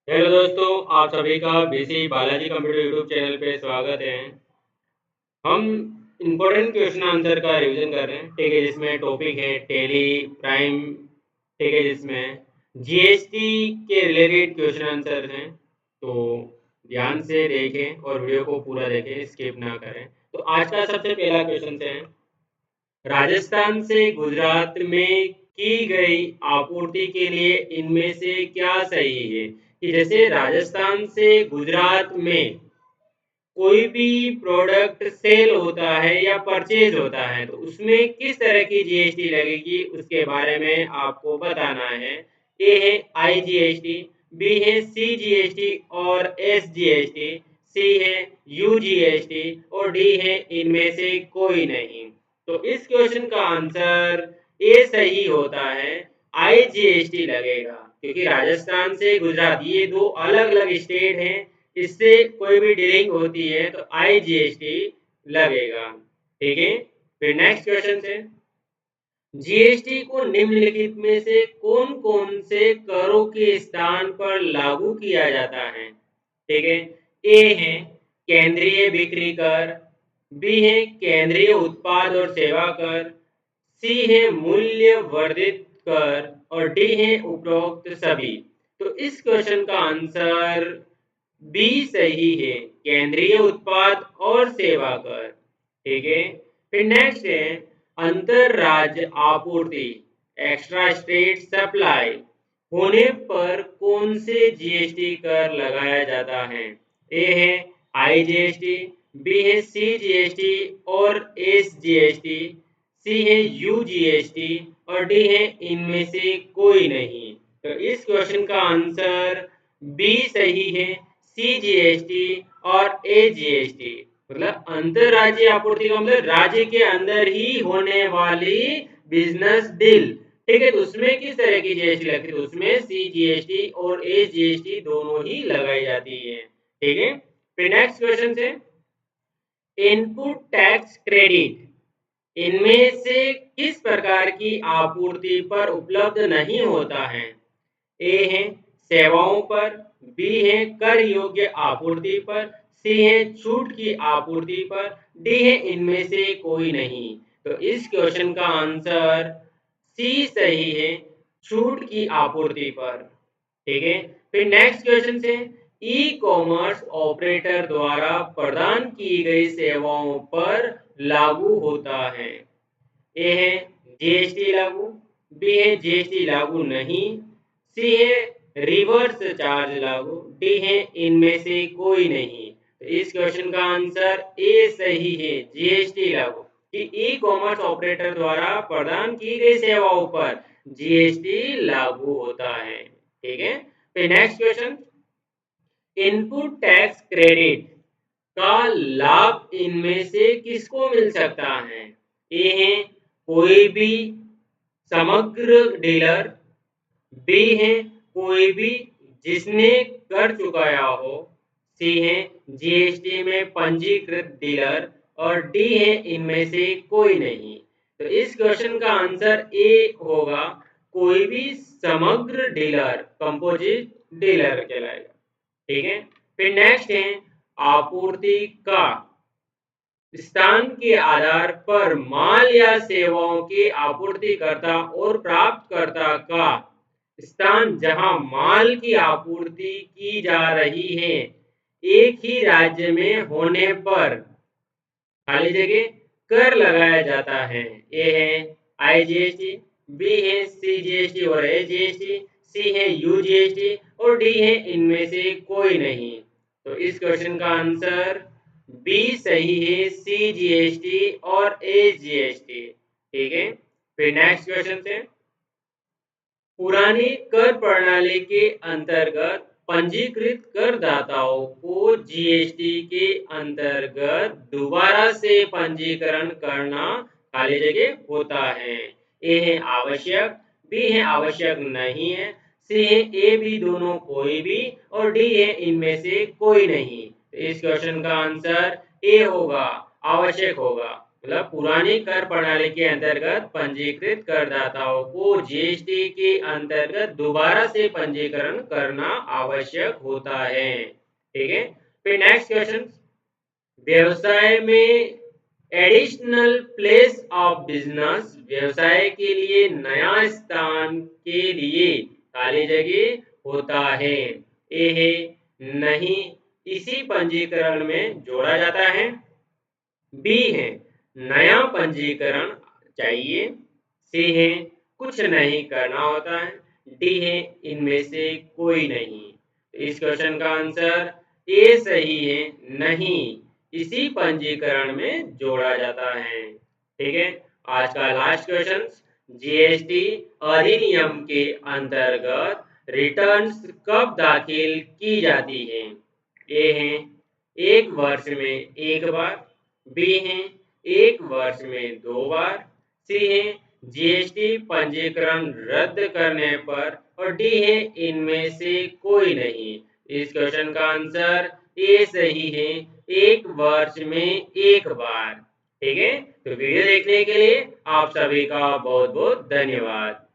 Hello दोस्तों, आप सभी का BC Balaji computer YouTube channel पे स्वागत है। हम इम्पोर्टेंट क्वेश्चन आंसर का रिवीजन कर रहे हैं। ठीक है, जिसमें टॉपिक है टेली प्राइम। ठीक है, जिसमें जीएसटी के रिलेटेड क्वेश्चन आंसर हैं। तो ध्यान से देखें और वीडियो को पूरा देखें, स्किप ना करें। तो आज का सबसे पहला क्वेश्चन है, राजस्थान से गुजरात में की गई आपूर्ति के लिए इनमें से क्या सही है? कि जैसे राजस्थान से गुजरात में कोई भी प्रोडक्ट सेल होता है या परचेज होता है तो उसमें किस तरह की जीएसटी लगेगी, उसके बारे में आपको बताना है। ए है आईजीएसटी, बी है सीजीएसटी और एसजीएसटी, सी है यूजीएसटी और डी है इनमें से कोई नहीं। तो इस क्वेश्चन का आंसर ए सही होता है, आईजीएसटी लगेगा, क्योंकि राजस्थान से गुजरात ये दो अलग अलग स्टेट हैं, इससे कोई भी डीलिंग होती है तो आईजीएसटी लगेगा। ठीक है, फिर नेक्स्ट क्वेश्चन है, जीएसटी को निम्नलिखित में से कौन कौन से करों के स्थान पर लागू किया जाता है? ठीक है, ए है केंद्रीय बिक्री कर, बी है केंद्रीय उत्पाद और सेवा कर, सी है मूल्य वर्धित कर और डी है उपरोक्त सभी। तो इस क्वेश्चन का आंसर बी सही है, केंद्रीय उत्पाद और सेवा कर। ठीक है, फिर नेक्स्ट है अंतर राज्य आपूर्ति, एक्स्ट्रा स्टेट सप्लाई होने पर कौन से जीएसटी कर लगाया जाता है? ए है आईजीएसटी, बी है सीजीएसटी और एसजीएसटी, सी है यूजीएसटी और डी है इनमें से कोई नहीं। तो इस क्वेश्चन का आंसर बी सही है, सीजीएसटी और एजीएसटी। मतलब अंतरराज्यीय आपूर्ति का मतलब राज्य के अंदर ही होने वाली बिजनेस डील। ठीक है, तो उसमें किस तरह की जीएसटी लगती है? तो उसमें सीजीएसटी और एजीएसटी दोनों ही लगाई जाती है। ठीक है, फिर नेक्स्ट क्वेश्चन है इनपुट टैक्स क्रेडिट इनमें से किस प्रकार की आपूर्ति पर उपलब्ध नहीं होता है? ए है सेवाओं पर, बी है कर योग्य आपूर्ति पर, सी है छूट की आपूर्ति पर, डी है इनमें से कोई नहीं। तो इस क्वेश्चन का आंसर सी सही है, छूट की आपूर्ति पर। ठीक है, फिर नेक्स्ट क्वेश्चन से ई कॉमर्स ऑपरेटर द्वारा प्रदान की गई सेवाओं पर लागू होता है। ए है जीएसटी लागू, बी है जीएसटी लागू नहीं, सी है रिवर्स चार्ज लागू, डी है इनमें से कोई नहीं। तो इस क्वेश्चन का आंसर ए सही है, जीएसटी लागू, कि ई कॉमर्स ऑपरेटर द्वारा प्रदान की गई सेवाओं पर जीएसटी लागू होता है। ठीक है, फिर next question, input tax credit का लाभ इनमें से किसको मिल सकता है? ए है कोई भी समग्र डीलर, बी है कोई भी जिसने कर चुकाया हो, सी है जीएसटी में पंजीकृत डीलर और डी है इनमें से कोई नहीं। तो इस क्वेश्चन का आंसर ए होगा, कोई भी समग्र डीलर, कंपोजिट डीलर कहलाएगा। ठीक है, फिर नेक्स्ट है आपूर्ति का स्थान के आधार पर माल या सेवाओं के आपूर्तिकर्ता और प्राप्तकर्ता का स्थान जहां माल की आपूर्ति की जा रही है एक ही राज्य में होने पर खाली जगह कर लगाया जाता है। ए है आईजीएसटी, बी है सीजीएसटी और एजीएसटी, सी है यूजीएसटी और डी है इनमें से कोई नहीं। तो इस क्वेश्चन का आंसर बी सही है, सीजीएसटी और एजीएसटी। ठीक है, फिर नेक्स्ट क्वेश्चन है पुरानी कर प्रणाली के अंतर्गत पंजीकृत करदाताओं को जीएसटी के अंतर्गत दोबारा से पंजीकरण करना खाली जगह होता है। ए है आवश्यक, बी है आवश्यक नहीं है, सी है ए भी दोनों कोई भी और डी है इनमें से कोई नहीं। तो इस क्वेश्चन का आंसर ए होगा, आवश्यक होगा। मतलब पुरानी कर प्रणाली के अंतर्गत पंजीकृत करदाताओं को जीएसटी के अंतर्गत दोबारा से पंजीकरण करना आवश्यक होता है। ठीक है, फिर नेक्स्ट क्वेश्चन, व्यवसाय में एडिशनल प्लेस ऑफ बिजनेस, व्यवसाय के लिए नया स्थान के लिए खाली जगह होता है। ए है नहीं, इसी पंजीकरण में जोड़ा जाता है। बी है नया पंजीकरण चाहिए। सी है कुछ नहीं करना होता है। डी है इनमें से कोई नहीं। इस क्वेश्चन का आंसर ए सही है, नहीं, इसी पंजीकरण में जोड़ा जाता है। ठीक है, आज का लास्ट क्वेश्चन, जीएसटी अधिनियम के अंतर्गत रिटर्न्स कब दाखिल की जाती है। ए है एक वर्ष में एक बार। बी है एक वर्ष में 2 बार। सी है जीएसटी पंजीकरण रद्द करने पर। और डी है इनमें से कोई नहीं। इस क्वेश्चन का आंसर ए सही है, एक वर्ष में एक बार। ठीक है, तो वीडियो देखने के लिए आप सभी का बहुत बहुत धन्यवाद।